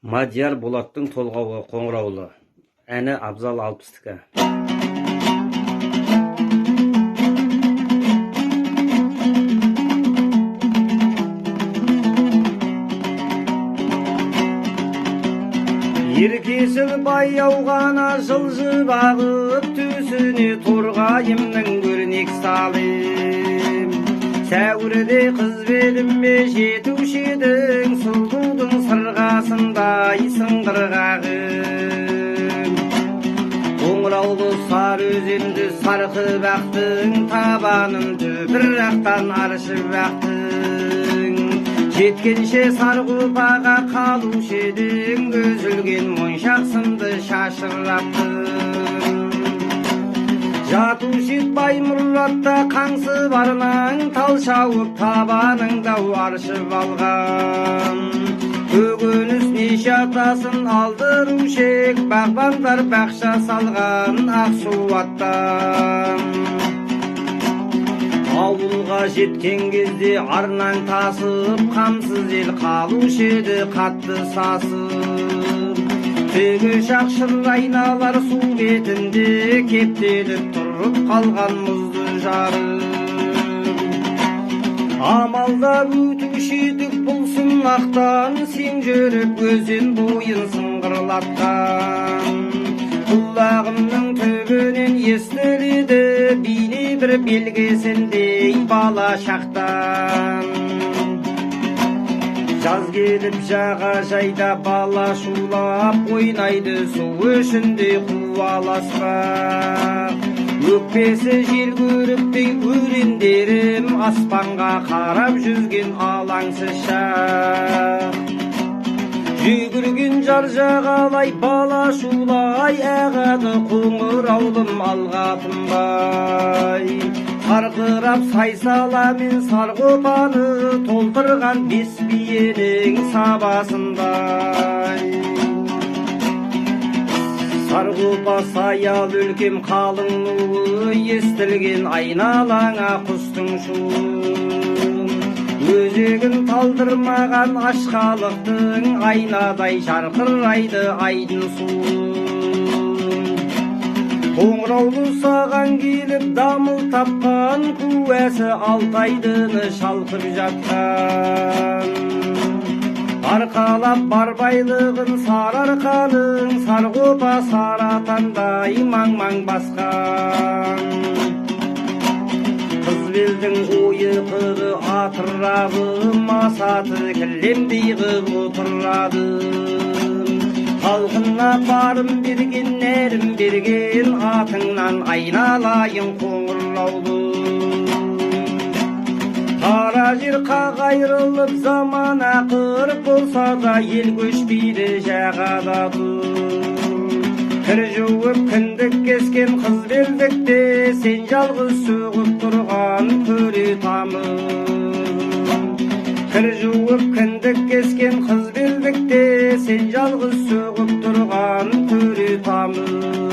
Мадияр Болаттың толғауы қоңыраулы. Әні Абзал Алпыстікі. Еркесіл баяу ғана жылжып ағып, төсіне торғайымның өрнек салым. Сәуірде қыз беліме жетуші едің, сұлудың сырғасындай сыңғырғағым. Қоңыраулы сар өзенді сарқып ақтың, табанымды бір-ақтан аршып ақтың. Жеткенше сарғұпаға қалушы едің, үзілген моншақсымды шашыраттың. Жатушы Баймұратта қаңсы барнаң, тал шауып табаныңда аршып алған. Көгініс неше атасын алдырушек, бағбандар бақша салған Ақсуаттан. Ауылға жеткен кезде арнаң тасып, қамсыз ел қалушы еді қатты сасып. Теге шақшыр айналар су бетінде, кептеліп тұрып қалған мұзды жарып. Амалда өтуші едік бұл сынақтан, сен жүріп өзен бойын сыңғырлатқан. Құлағымның төбінен естіледі бейне бір белгісіндей бала шақтан. Жаз келіп жағажайда бала шулап, ойнайды су ішінде қуаласпақ. Өкпесі жел көріктей өрендерім, аспанға қарап жүзген алаңсыз шақ. Жүгірген жар жағалай бала шулай, ағады қоңыраулым алға тынбай. Қарқырап сайсаламен сарғұпаны, толтырған бес биенің сабасындай. Сарғұпа саял өлкем қалың нуы, естілген айналаңа құстың шуын. Өзегін талдырмаған ашқалықтың, айнадай жарқырайды айдын суын. Қоңыраулы саған келіп дамыл тапқан, куәсі Алтайдыны шалқып жатқан. Арқалап бар байлығын сарыарқаның, сарғұпа саратандай маң-маң басқан. Қыз белдің ойы қығы атырабы, масаты кілемдей қып отырады. Халқына барым берген, нәрім берген, атыңнан айналайын қоңыраулы. Қара жер қағайрылып заман ақыр болса да, ел көшпейді жағада тұр. Кір жуып кіндік кескен қыз белдікте, сен жалғыз сөгіп тұрған көре тамыр. Кір жуып кіндік кескен қыз белдікте, сен жалғыз сөгіп тұрған көре тамыр.